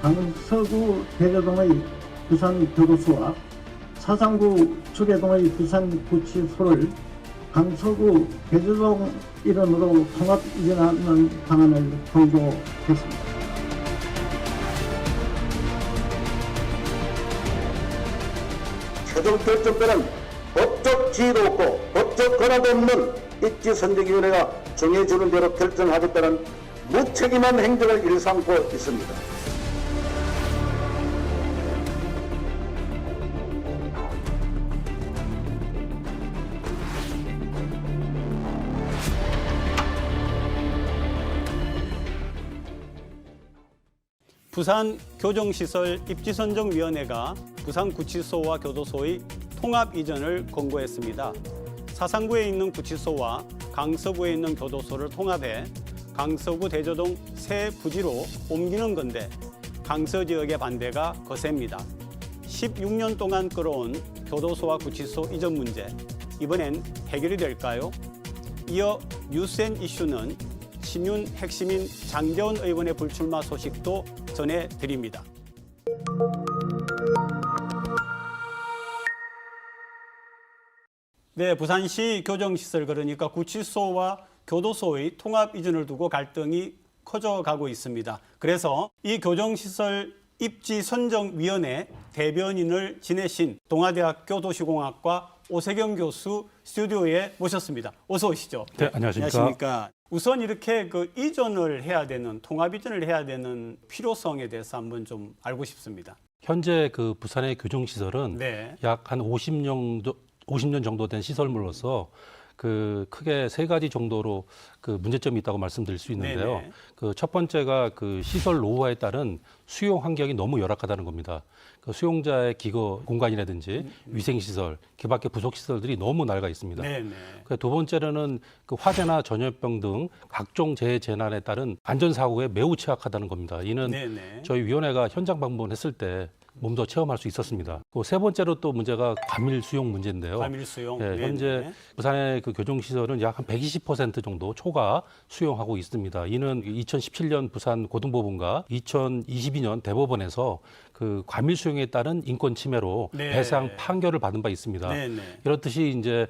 강서구 대저동의 부산교도소와 사상구 초계동의 부산구치소를 강서구 대저동 일원으로 통합 이전하는 방안을 공고했습니다. 최종 결정권은 법적 지위도 없고 법적 권한도 없는 입지선정위원회가 정해주는 대로 결정하겠다는 무책임한 행정을 일삼고 있습니다. 부산교정시설 입지선정위원회가 부산구치소와 교도소의 통합 이전을 권고했습니다. 사상구에 있는 구치소와 강서구에 있는 교도소를 통합해 강서구 대저동 새 부지로 옮기는 건데 강서 지역의 반대가 거셉니다. 16년 동안 끌어온 교도소와 구치소 이전 문제, 이번엔 해결이 될까요? 이어 뉴스앤 이슈는 신윤 핵심인 장제원 의원의 불출마 소식도 전해드립니다. 네, 부산시 교정시설 그러니까 구치소와 교도소의 통합 이전을 두고 갈등이 커져가고 있습니다. 그래서 이 교정시설 입지선정위원회 대변인을 지내신 동아대학교 도시공학과 오세경 교수 스튜디오에 모셨습니다. 어서 오시죠. 네, 안녕하십니까. 안녕하십니까. 우선 이렇게 이전을 해야 되는, 통합 이전을 해야 되는 필요성에 대해서 한번 좀 알고 싶습니다. 현재 부산의 교정시설은 네. 약 한 50년 정도 된 시설물로서 크게 세 가지 정도로 문제점이 있다고 말씀드릴 수 있는데요. 네네. 첫 번째가 시설 노후화에 따른 수용 환경이 너무 열악하다는 겁니다. 수용자의 기거 공간이라든지 위생시설, 기밖의 부속시설들이 너무 낡아 있습니다. 네네. 두 번째로는 화재나 전염병 등 각종 재난에 따른 안전사고에 매우 취약하다는 겁니다. 이는 네네. 저희 위원회가 현장 방문했을 때 몸소 체험할 수 있었습니다. 세 번째로 또 문제가 과밀 수용 문제인데요. 과밀 수용. 네, 현재 네네. 부산의 교정시설은 약 한 120% 정도 초과 수용하고 있습니다. 이는 2017년 부산 고등법원과 2022년 대법원에서 과밀 수용에 따른 인권 침해로 네. 배상 판결을 받은 바 있습니다. 네네. 이렇듯이 이제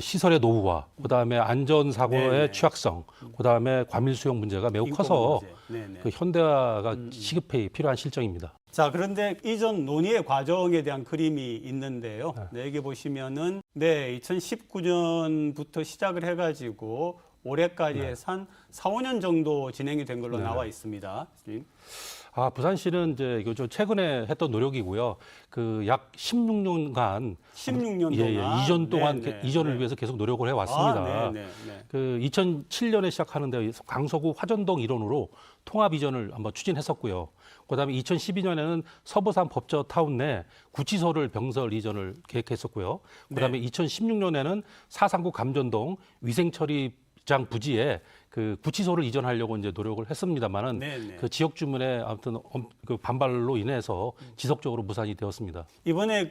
시설의 노후화, 그다음에 안전 사고의 네네. 취약성, 그다음에 과밀 수용 문제가 매우 인권 커서 문제. 네네. 현대화가 시급히 필요한 실정입니다. 자, 그런데 이전 논의의 과정에 대한 그림이 있는데요. 네, 여기 보시면은 2019년부터 시작을 해가지고 올해까지 해서 한 4, 5년 정도 진행이 된 걸로 나와 있습니다. 부산시는 이제 이거 좀 최근에 했던 노력이고요. 약 16년간 16년 예, 동안 이전 동안 네네. 이전을 네. 위해서 계속 노력을 해왔습니다. 아, 네네. 2007년에 시작하는데 강서구 화전동 일원으로 통합 이전을 한번 추진했었고요. 그다음에 2012년에는 서부산 법저 타운 내 구치소를 병설 이전을 계획했었고요. 그다음에 2016년에는 사상구 감전동 위생처리장 부지에 구치소를 이전하려고 이제 노력을 했습니다만은 네네. 지역 주민의 아무튼 반발로 인해서 지속적으로 무산이 되었습니다. 이번에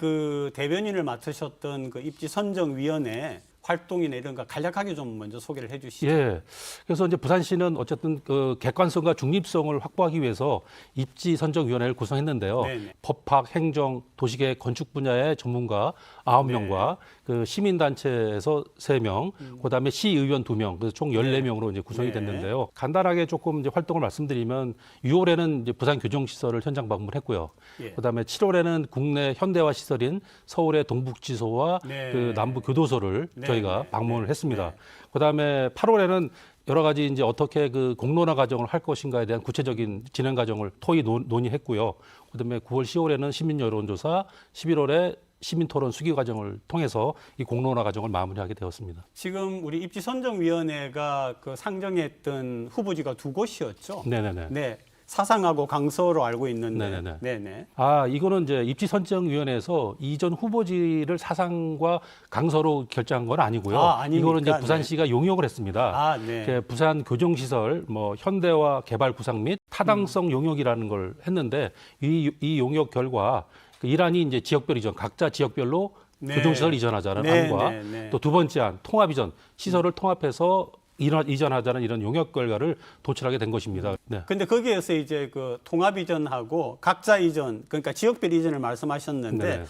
대변인을 맡으셨던 입지선정위원회 활동이나 이런 거 간략하게 좀 먼저 소개를 해주시죠. 예. 그래서 이제 부산시는 어쨌든 객관성과 중립성을 확보하기 위해서 입지선정위원회를 구성했는데요. 네네. 법학, 행정, 도시계획, 건축 분야의 전문가 9명과 시민단체에서 3명, 그다음에 시의원 2명, 그래서 총 14명으로 이제 구성이 네. 됐는데요. 간단하게 조금 이제 활동을 말씀드리면 6월에는 이제 부산 교정시설을 현장 방문했고요. 예. 그다음에 7월에는 국내 현대화 시설인 서울의 동북지소와 네. 남부 교도소를 네. 저희가 네. 방문을 네. 했습니다. 네. 그다음에 8월에는 여러 가지 이제 어떻게 공론화 과정을 할 것인가에 대한 구체적인 진행 과정을 토의 논의했고요. 그다음에 9월, 10월에는 시민 여론조사, 11월에 시민 토론 수기 과정을 통해서 이 공론화 과정을 마무리하게 되었습니다. 지금 우리 입지선정위원회가 상정했던 후보지가 2곳이었죠. 네네네. 네. 사상하고 강서로 알고 있는데. 네네네. 네네. 이거는 이제 입지선정위원회에서 이전 후보지를 사상과 강서로 결정한 건 아니고요. 아닙니까? 이거는 이제 부산시가 용역을 했습니다. 네. 부산 교정시설, 현대화 개발 구상 및 타당성 용역이라는 걸 했는데 이 용역 결과 일환이 이제 지역별 이전, 각자 지역별로 네. 교정시설 이전하자는 네, 안과 네, 네. 또 두 번째 안 통합 이전, 시설을 통합해서 이전하자는 이런 용역 결과를 도출하게 된 것입니다. 네. 근데 거기에서 이제 그 통합 이전하고 각자 이전, 그러니까 지역별 이전을 말씀하셨는데 네.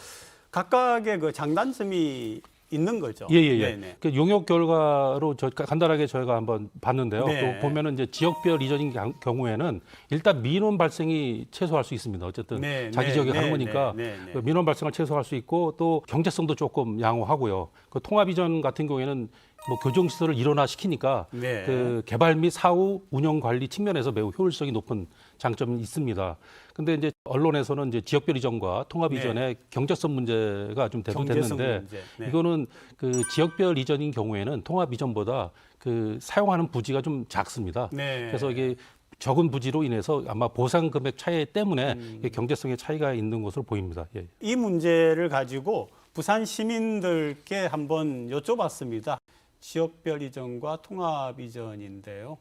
각각의 그 장단점이 있는 거죠. 예예예. 네네. 그 용역 결과로 간단하게 저희가 한번 봤는데요. 네. 또 보면은 이제 지역별 이전인 경우에는 일단 민원 발생이 최소화할 수 있습니다. 어쨌든 네, 자기 네, 지역에 네, 하는 거니까 네, 네. 그 민원 발생을 최소화할 수 있고 또 경제성도 조금 양호하고요. 그 통합 이전 같은 경우에는 뭐 교정 시설을 일원화시키니까 네. 그 개발 및 사후 운영 관리 측면에서 매우 효율성이 높은 장점이 있습니다. 근데 이제 언론에서는 이제 지역별 이전과 통합 네. 이전의 경제성 문제가 좀 경제성 대두됐는데 문제. 네. 이거는 그 지역별 이전인 경우에는 통합 이전보다 그 사용하는 부지가 좀 작습니다. 네. 그래서 이게 적은 부지로 인해서 아마 보상 금액 차이 때문에 음. 이게 경제성의 차이가 있는 것으로 보입니다. 예. 이 문제를 가지고 부산 시민들께 한번 여쭤봤습니다. 지역별 이전과 통합 이전인데요.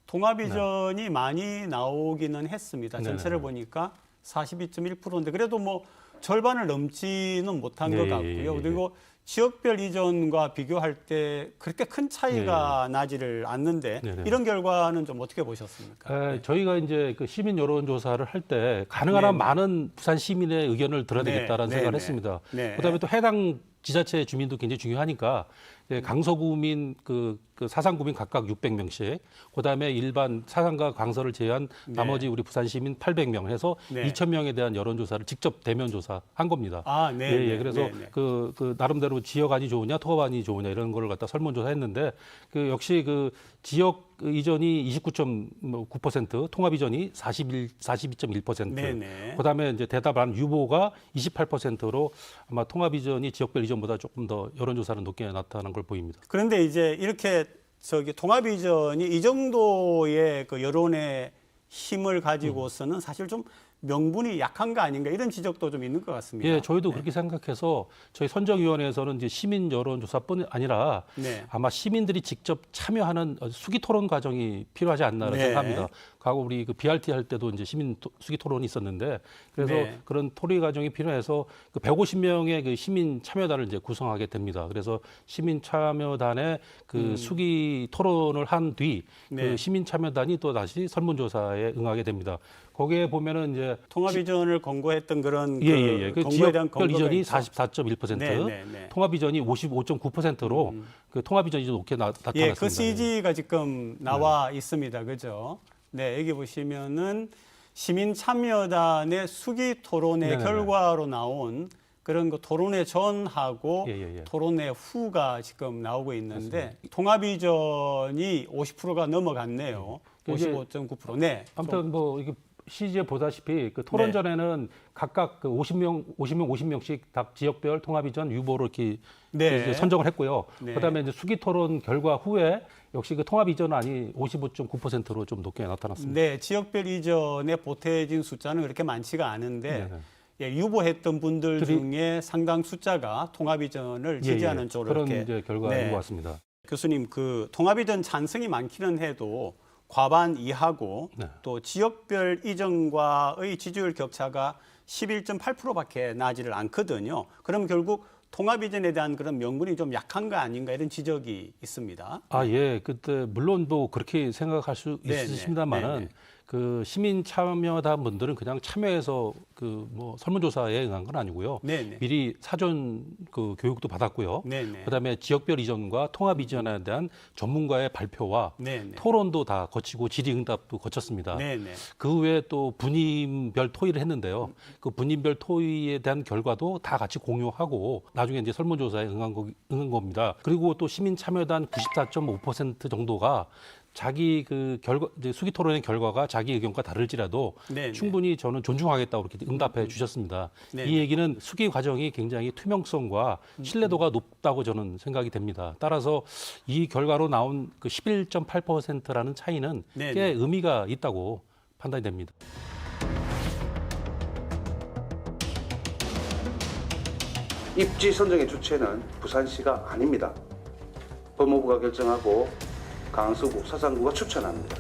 통합 이전이 많이 나오기는 했습니다. 전체를 네. 보니까 42.1%인데 그래도 뭐 절반을 넘지는 못한 네, 것 예, 같고요. 예, 예. 그리고 지역별 이전과 비교할 때 그렇게 큰 차이가 나지를 않는데 네, 네. 이런 결과는 좀 어떻게 보셨습니까? 저희가 이제 그 시민 여론 조사를 할 때 가능한 네, 한 네. 많은 부산 시민의 의견을 들어야 네, 되겠다라는 네, 생각을 네. 했습니다. 네. 그다음에 또 해당 지자체 주민도 굉장히 중요하니까 강서구민 그 사상구민 각각 600명씩, 그다음에 일반 사상과 강서를 제외한 나머지 우리 부산 시민 800명 해서 네. 2,000명에 대한 여론조사를 직접 대면 조사한 겁니다. 아, 네. 예, 네, 예. 그래서 네, 네. 그 나름대로 지역안이 좋으냐, 토합안이 좋으냐 이런 거를 갖다 설문조사했는데 그 역시 그 지역 이전이 29.9%, 통합 이전이 42.1%. 네네. 그다음에 이제 대답한 유보가 28%로 아마 통합 이전이 지역별 이전보다 조금 더 여론조사는 높게 나타난 걸 보입니다. 그런데 이제 이렇게 통합 이전이 이 정도의 그 여론의 힘을 가지고서는 사실 좀 명분이 약한 거 아닌가 이런 지적도 좀 있는 것 같습니다. 예, 저희도 그렇게 생각해서 저희 선정위원회에서는 이제 시민 여론조사뿐 아니라 네. 아마 시민들이 직접 참여하는 수기 토론 과정이 필요하지 않나라는 네. 생각합니다. 과거 우리 그 BRT 할 때도 이제 시민 수기 토론이 있었는데 그래서 네. 그런 토론 과정이 필요해서 그 150명의 그 시민 참여단을 이제 구성하게 됩니다. 그래서 시민 참여단의 그 수기 토론을 한 뒤 그 네. 시민 참여단이 또 다시 설문조사에 응하게 됩니다. 거기에 보면은 이제 통합 이전을 권고했던 그런 예. 그 그 권고에 대한 지역별 근거가 이전이 있죠. 44.1%, 네, 네, 네. 통합 이전이 55.9%로 그 통합 이전이 좀 높게 나타났습니다. 예, 그 CG가 지금 나와 있습니다. 그죠? 네, 여기 보시면은 시민 참여단의 수기 토론의 네네네. 결과로 나온 그런 그 토론회 전하고 예. 토론회 후가 지금 나오고 있는데 통합 이전이 50%가 넘어갔네요. 이게 55.9%. 네. 아무튼 뭐 이게 CG에 보다시피 그 토론 네. 전에는 각각 그 50명씩 각 지역별 통합 이전 유보로 이렇게 네. 이제 선정을 했고요. 네. 그다음에 이제 수기 토론 결과 후에 역시 그 통합 이전안이 55.9%로 좀 높게 나타났습니다. 네, 지역별 이전에 보태진 숫자는 그렇게 많지가 않은데 네네. 예, 유보했던 분들 들이- 중에 상당 숫자가 통합 이전을 지지하는 쪽으로 그런 이렇게 이제 결과인 네. 것 같습니다. 교수님 그 통합 이전 찬성이 많기는 해도 과반 이하고 네. 또 지역별 이전과의 지지율 격차가 11.8%밖에 나지를 않거든요. 그럼 결국 통합 이전에 대한 그런 명분이 좀 약한 거 아닌가 이런 지적이 있습니다. 아, 예. 그때 물론 또 그렇게 생각할 수 네네. 있으십니다만은 네네. 그 시민 참여단 분들은 그냥 참여해서 그 뭐 설문조사에 응한 건 아니고요. 네네. 미리 사전 그 교육도 받았고요. 네네. 그다음에 지역별 이전과 통합 이전에 대한 전문가의 발표와 네네. 토론도 다 거치고 질의응답도 거쳤습니다. 네네. 그 외에 또 분임별 토의를 했는데요. 그 분임별 토의에 대한 결과도 다 같이 공유하고 나중에 이제 설문조사에 응한 겁니다. 그리고 또 시민 참여단 94.5% 정도가 자기 그 결과 이제 수기 토론의 결과가 자기 의견과 다를지라도 네네. 충분히 저는 존중하겠다고 이렇게 응답해 주셨습니다. 네네. 이 얘기는 수기 과정이 굉장히 투명성과 신뢰도가 높다고 저는 생각이 됩니다. 따라서 이 결과로 나온 그 11.8%라는 차이는 네네. 꽤 의미가 있다고 판단이 됩니다. 입지 선정의 주체는 부산시가 아닙니다. 법무부가 결정하고 강서구, 사상구가 추천합니다.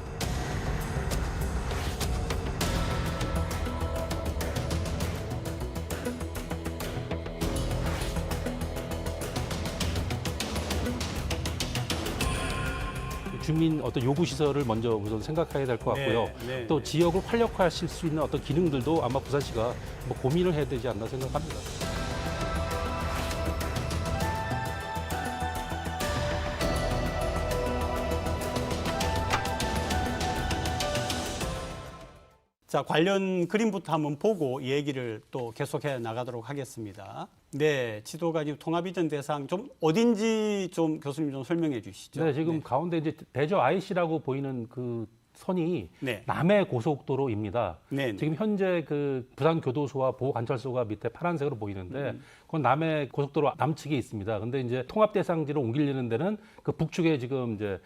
주민 어떤 요구 시설을 먼저 우선 생각해야 될 것 같고요. 네, 또 네. 지역을 활력화하실 수 있는 어떤 기능들도 아마 부산시가 뭐 고민을 해야 되지 않나 생각합니다. 자, 관련 그림부터 한번 보고 이 얘기를 또 계속해 나가도록 하겠습니다. 네, 지도가 지금 통합이전 대상 좀 어딘지 좀 교수님 좀 설명해 주시죠. 네, 지금 가운데 이제 대저 IC라고 보이는 그 선이 네. 남해 고속도로입니다. 네, 네. 지금 현재 그 부산 교도소와 보호관찰소가 밑에 파란색으로 보이는데 그건 남해 고속도로 남측에 있습니다. 근데 이제 통합 대상지로 옮기려는 데는 그 북측에 지금 이제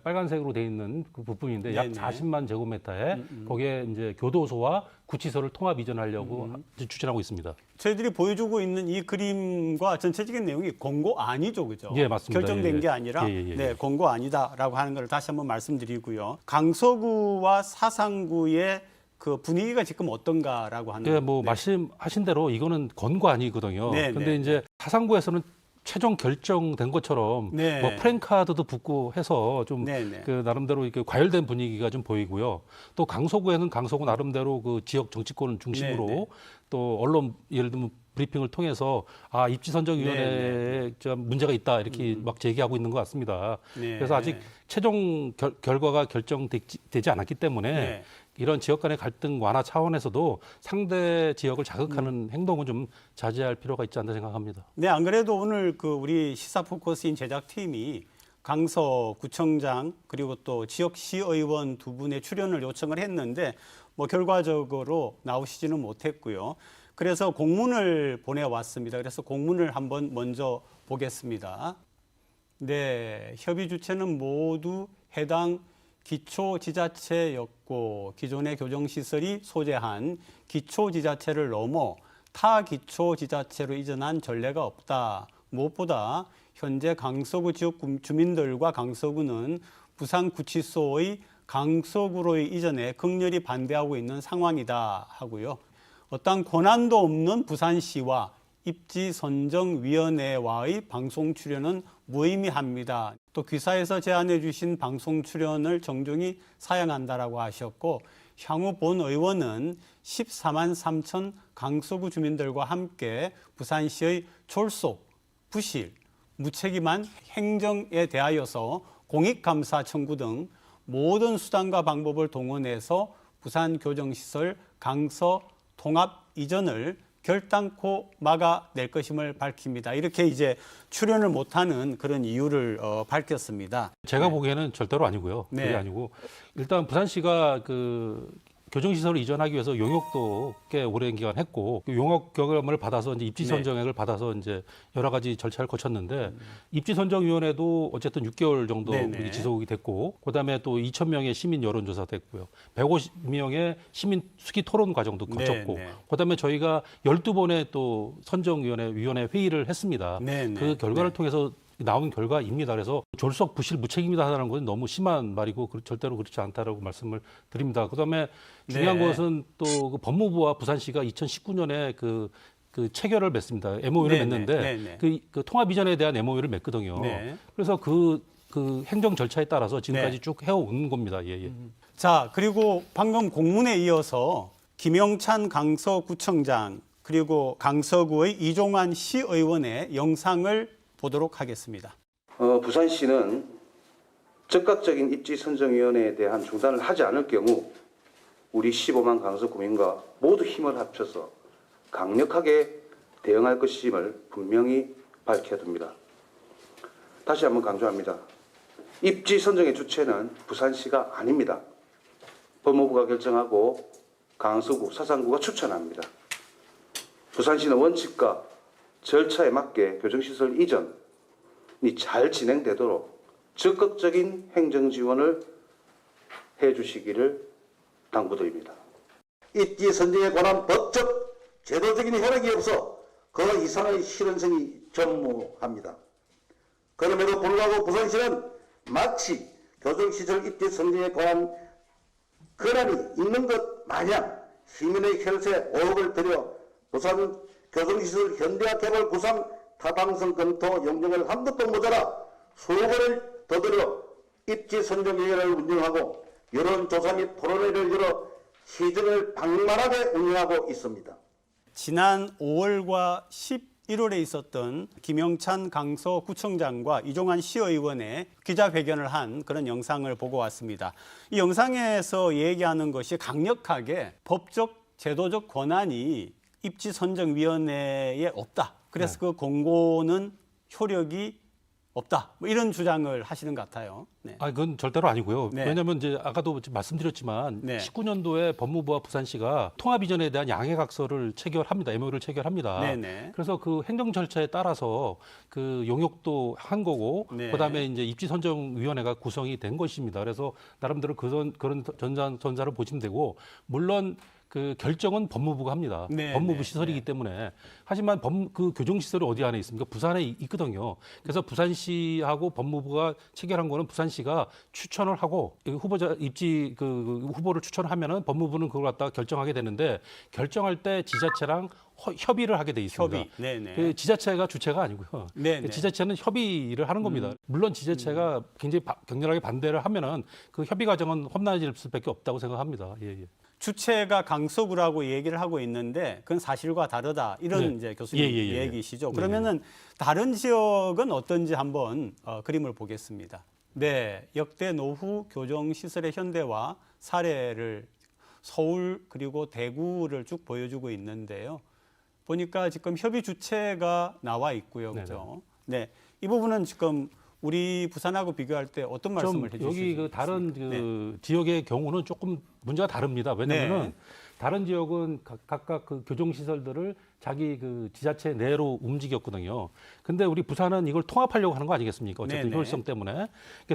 빨간색으로 돼 있는 그 부분인데 약 네네. 40만 제곱미터에 거기에 이제 교도소와 구치소를 통합 이전하려고 추진하고 있습니다. 저희들이 보여주고 있는 이 그림과 전체적인 내용이 공고안이죠, 그죠? 예, 맞습니다. 결정된 예, 예. 게 아니라 예. 네, 공고안이다라고 하는 걸 다시 한번 말씀드리고요. 강서구와 사상구의 그 분위기가 지금 어떤가라고 하는. 예, 뭐 말씀하신 대로 이거는 건과안이거든요. 네, 근데 네, 이제 사상구에서는 최종 결정된 것처럼 네. 뭐 프랭카드도 붙고 해서 좀 네, 네. 그 나름대로 이렇게 과열된 분위기가 좀 보이고요. 또 강서구에는 강서구 나름대로 그 지역 정치권을 중심으로 네, 네. 또 언론 예를 들면 브리핑을 통해서 아 입지선정위원회에 좀 문제가 있다 이렇게 막 제기하고 있는 것 같습니다. 네. 그래서 아직 최종 결과가 결정되지 않았기 때문에 네. 이런 지역 간의 갈등 완화 차원에서도 상대 지역을 자극하는 행동은 좀 자제할 필요가 있지 않나 생각합니다. 네, 안 그래도 오늘 그 우리 시사 포커스인 제작팀이 강서구청장 그리고 또 지역 시의원 두 분의 출연을 요청을 했는데 뭐 결과적으로 나오시지는 못했고요. 그래서 공문을 보내왔습니다. 그래서 공문을 한번 먼저 보겠습니다. 네, 협의 주체는 모두 해당 기초지자체였고 기존의 교정시설이 소재한 기초지자체를 넘어 타 기초지자체로 이전한 전례가 없다. 무엇보다 현재 강서구 지역 주민들과 강서구는 부산구치소의 강서구로의 이전에 극렬히 반대하고 있는 상황이다 하고요. 어떤 권한도 없는 부산시와 입지선정위원회와의 방송 출연은 무의미합니다. 또 기사에서 제안해 주신 방송 출연을 정중히 사양한다라고 하셨고 향후 본 의원은 14만 3천 강서구 주민들과 함께 부산시의 졸속, 부실, 무책임한 행정에 대하여서 공익감사 청구 등 모든 수단과 방법을 동원해서 부산교정시설 강서 통합 이전을 결단코 막아낼 것임을 밝힙니다. 이렇게 이제 출연을 못하는 그런 이유를 밝혔습니다. 제가 보기에는 절대로 아니고요. 네. 그게 아니고 일단 부산시가 그 교정시설을 이전하기 위해서 용역도 꽤 오랜 기간 했고 그 용역 경험을 받아서 이제 입지 선정액을 받아서 이제 여러 가지 절차를 거쳤는데 입지 선정위원회도 어쨌든 6개월 정도 네네. 지속이 됐고 그다음에 또 2,000명의 시민 여론조사 됐고요. 150명의 시민 수기 토론 과정도 거쳤고 네네. 그다음에 저희가 12번의 또 선정위원회 회의를 했습니다. 네네. 그 결과를 네. 통해서 나온 결과입니다. 그래서 졸속 부실 무책임이다 하는 것은 너무 심한 말이고 절대로 그렇지 않다라고 말씀을 드립니다. 그다음에 중요한 네. 것은 또 그 법무부와 부산시가 2019년에 그 체결을 맺습니다. MOU를 네네. 맺는데 네네. 그 통합 이전에 대한 MOU를 맺거든요. 네. 그래서 그 행정 절차에 따라서 지금까지 네. 쭉 해온 겁니다. 예, 예. 자, 그리고 방금 공문에 이어서 김영찬 강서구청장 그리고 강서구의 이종환 시의원의 영상을 보도록 하겠습니다. 부산시는 즉각적인 입지선정위원회에 대한 중단을 하지 않을 경우 우리 15만 강서 구민과 모두 힘을 합쳐서 강력하게 대응할 것임을 분명히 밝혀둡니다. 다시 한번 강조합니다. 입지선정의 주체는 부산시가 아닙니다. 법무부가 결정하고 강서구, 사상구가 추천합니다. 부산시는 원칙과 절차에 맞게 교정시설 이전이 잘 진행되도록 적극적인 행정 지원을 해주시기를 당부드립니다. 입지 선정에 관한 법적, 제도적인 혈액이 없어 그 이상의 실현성이 전무합니다. 그럼에도 불구하고 부산시는 마치 교정시설 입지 선정에 관한 권한이 있는 것 마냥 시민의 혈세 5억을 들여 부산 교정시설 현대화 개발 구상 타당성 검토 용역을 한 것도 모자라 수억원을 더 들여 입지 선정위원회를 운영하고 여론조사 및 토론회를 열어 시정을 방만하게 운영하고 있습니다. 지난 5월과 11월에 있었던 김영찬 강서구청장과 이종환 시의원의 기자회견을 한 그런 영상을 보고 왔습니다. 이 영상에서 얘기하는 것이 강력하게 법적, 제도적 권한이 입지선정위원회에 없다. 그래서 그 공고는 효력이 없다. 뭐 이런 주장을 하시는 것 같아요. 네. 아, 그건 절대로 아니고요. 네. 왜냐하면 이제 아까도 말씀드렸지만 네. 19년도에 법무부와 부산시가 통합 이전에 대한 양해각서를 체결합니다. MOU를 체결합니다. 네네. 그래서 그 행정 절차에 따라서 그 용역도 한 거고, 네. 그다음에 이제 입지선정위원회가 구성이 된 것입니다. 그래서 나름대로 그런 전자를 보시면 되고, 물론 그 결정은 법무부가 합니다. 네, 법무부 네, 시설이기 때문에. 하지만 그 교정시설이 어디 안에 있습니까? 부산에 있거든요. 그래서 부산시하고 법무부가 체결한 거는 부산시가 추천을 하고 후보자 입지 그 후보를 추천하면은 법무부는 그걸 갖다가 결정하게 되는데, 결정할 때 지자체랑 협의를 하게 돼 있습니다. 협의. 네네. 그 지자체가 주체가 아니고요. 네네. 지자체는 협의를 하는 겁니다. 물론 지자체가 굉장히 격렬하게 반대를 하면은 그 협의 과정은 험난해질 수밖에 없다고 생각합니다. 예, 예. 주체가 강서구라고 얘기를 하고 있는데 그건 사실과 다르다. 이런 네. 이제 교수님 예. 얘기시죠. 그러면은 다른 지역은 어떤지 한번 그림을 보겠습니다. 네, 역대 노후 교정 시설의 현대화 사례를 서울 그리고 대구를 쭉 보여주고 있는데요. 보니까 지금 협의 주체가 나와 있고요. 그렇죠? 네. 이 부분은 지금 우리 부산하고 비교할 때 어떤 말씀을 해 주시죠? 여기 그 다른 그 지역의 경우는 조금 문제가 다릅니다. 왜냐면은 네. 다른 지역은 각각 그 교정 시설들을 자기 그 지자체 내로 움직였거든요. 근데 우리 부산은 이걸 통합하려고 하는 거 아니겠습니까? 어쨌든 네네. 효율성 때문에.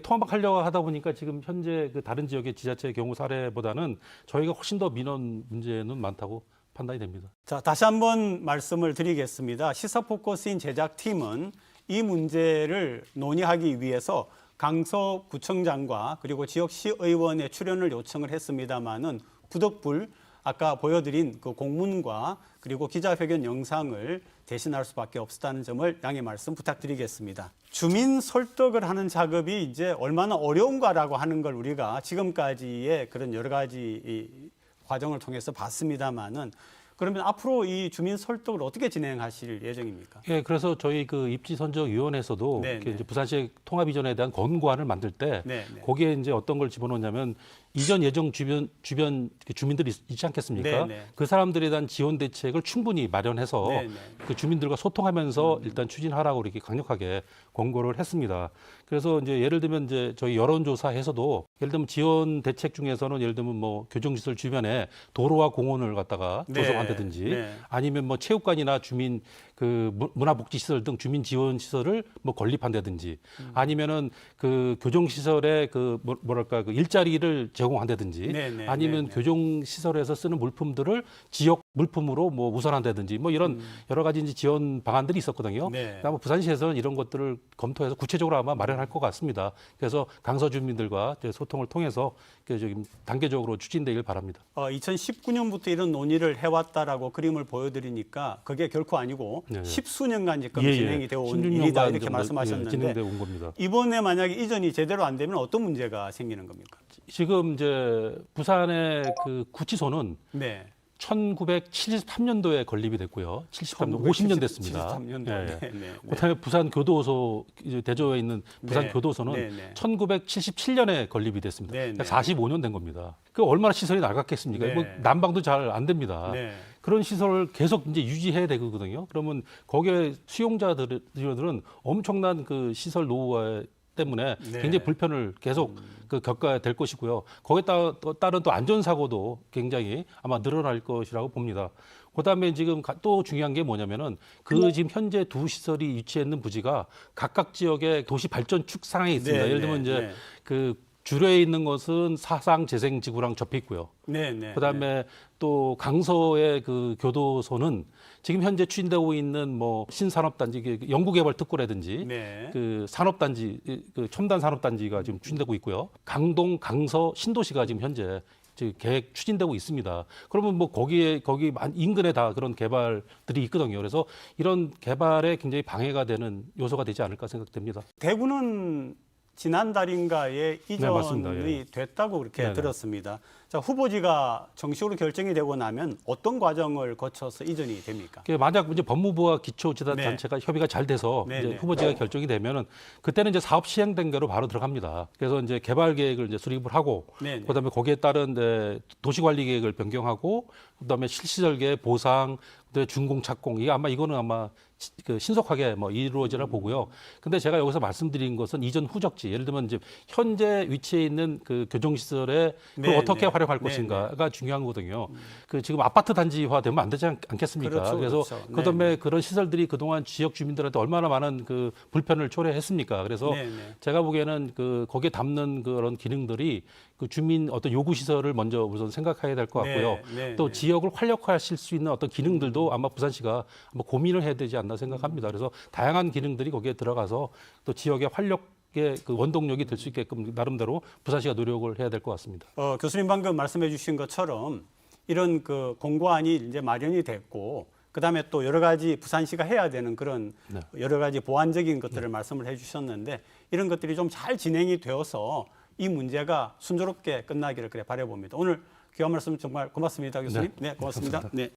통합하려고 하다 보니까 지금 현재 그 다른 지역의 지자체의 경우 사례보다는 저희가 훨씬 더 민원 문제는 많다고 판단이 됩니다. 자, 다시 한번 말씀을 드리겠습니다. 시사포커스인 제작팀은 이 문제를 논의하기 위해서 강서구청장과 그리고 지역 시의원의 출연을 요청을 했습니다마는 부득불 아까 보여드린 그 공문과 그리고 기자회견 영상을 대신할 수밖에 없었다는 점을 양해 말씀 부탁드리겠습니다. 주민 설득을 하는 작업이 이제 얼마나 어려운가라고 하는 걸 우리가 지금까지의 그런 여러 가지 이 과정을 통해서 봤습니다마는 그러면 앞으로 이 주민 설득을 어떻게 진행하실 예정입니까? 예, 그래서 저희 그 입지선정위원회에서도 네, 이렇게 네. 이제 부산시 통합 이전에 대한 권고안을 만들 때 네, 네. 거기에 이제 어떤 걸 집어넣냐면 이전 예정 주변 그 주민들이 있지 않겠습니까? 네, 네. 그 사람들에 대한 지원 대책을 충분히 마련해서 네, 네. 그 주민들과 소통하면서 일단 추진하라고 이렇게 강력하게 권고를 했습니다. 그래서 이제 예를 들면 이제 저희 여론조사에서도 예를 들면 지원 대책 중에서는 예를 들면 뭐 교정시설 주변에 도로와 공원을 갖다가 네, 조성한다든지 네. 아니면 뭐 체육관이나 주민 그 문화복지시설 등 주민 지원 시설을 뭐 건립한다든지 아니면은 그 교정시설에 그 뭐랄까 그 일자리를 제공한다든지 네, 네, 아니면 네, 네. 교정시설에서 쓰는 물품들을 지역 물품으로 뭐 우선한다든지 뭐 이런 여러 가지 이제 지원 방안들이 있었거든요. 네. 아마 부산시에서는 이런 것들을 검토해서 구체적으로 아마 마련할 것 같습니다. 그래서 강서 주민들과 이제 소통을 통해서 저기 단계적으로 추진되길 바랍니다. 2019년부터 이런 논의를 해왔다라고 그림을 보여드리니까 그게 결코 아니고 네. 십수년간 지금 예, 예. 진행이 되어 온 16년간 일이다 이렇게 정도, 말씀하셨는데 진행되어 온 겁니다. 이번에 만약에 이전이 제대로 안 되면 어떤 문제가 생기는 겁니까? 지금 이제 부산의 그 구치소는 네. 1973년도에 건립이 됐고요. 73년, 50년 됐습니다. 73년도. 예, 예. 네, 네, 네. 그다음에 부산 교도소 이제 대조에 있는 부산 네. 교도소는 네, 네. 1977년에 건립이 됐습니다. 네, 그러니까 네. 45년 된 겁니다. 그 얼마나 시설이 낡았겠습니까? 네. 뭐 난방도 잘 안 됩니다. 네. 그런 시설을 계속 이제 유지해야 되거든요. 그러면 거기에 수용자들은 엄청난 그 시설 노후화 때문에 네. 굉장히 불편을 계속 그 겪어야 될 것이고요. 거기에 따른 또 안전사고도 굉장히 아마 늘어날 것이라고 봅니다. 그다음에 지금 또 중요한 게 뭐냐면은 그 지금 현재 두 시설이 위치해 있는 부지가 각각 지역의 도시 발전 축상에 있습니다. 네, 예를 들면 네, 이제 네. 그 주례에 있는 것은 사상 재생 지구랑 접해 있고요. 네, 네. 그다음에 또 강서의 그 교도소는 지금 현재 추진되고 있는 뭐 신산업단지 그 연구개발 특구라든지 네. 그 산업단지 그 첨단 산업단지가 지금 추진되고 있고요. 강동, 강서, 신도시가 지금 현재 지금 계획 추진되고 있습니다. 그러면 뭐 거기 인근에 다 그런 개발들이 있거든요. 그래서 이런 개발에 굉장히 방해가 되는 요소가 되지 않을까 생각됩니다. 대구는 지난달인가에 맞습니다. 이전이 예. 됐다고 그렇게 네네. 들었습니다. 자, 후보지가 정식으로 결정이 되고 나면 어떤 과정을 거쳐서 이전이 됩니까? 만약 이제 법무부와 기초지자단체가 협의가 잘 돼서 네, 이제 네. 후보지가 결정이 되면은 그때는 이제 사업 시행된 대로 바로 들어갑니다. 그래서 이제 개발 계획을 이제 수립을 하고 네, 네. 그다음에 거기에 따른 이제 도시관리 계획을 변경하고 그다음에 실시설계 보상 그다음에 준공 착공 이게 아마 이거는 아마 그 신속하게 뭐 이루어지라 보고요. 근데 제가 여기서 말씀드린 것은 이전 후적지 예를 들면 이제 현재 위치에 있는 그 교정시설에 그걸 네, 어떻게 네. 활용할 네, 것인가가 중요한 거거든요. 그 지금 아파트 단지화 되면 안 되지 않겠습니까? 그렇죠, 그래서 그렇죠. 그다음에 네, 그런 시설들이 그동안 지역 주민들한테 얼마나 많은 그 불편을 초래했습니까? 그래서 네, 네. 제가 보기에는 그 거기에 담는 그런 기능들이 그 주민 어떤 요구 시설을 먼저 우선 생각해야 될 것 같고요. 네, 네, 또 네. 지역을 활력화하실 수 있는 어떤 기능들도 아마 부산시가 한번 고민을 해야 되지 않나 생각합니다. 그래서 다양한 기능들이 거기에 들어가서 또 지역의 활력의 그 원동력이 될 수 있게끔 나름대로 부산시가 노력을 해야 될 것 같습니다. 교수님 방금 말씀해 주신 것처럼 이런 그 공고안이 이제 마련이 됐고 그다음에 또 여러 가지 부산시가 해야 되는 그런 네. 여러 가지 보완적인 것들을 말씀을 해 주셨는데 이런 것들이 좀 잘 진행이 되어서 이 문제가 순조롭게 끝나기를 그래 바라봅니다. 오늘 귀한 말씀 정말 고맙습니다, 교수님. 네, 고맙습니다. 네.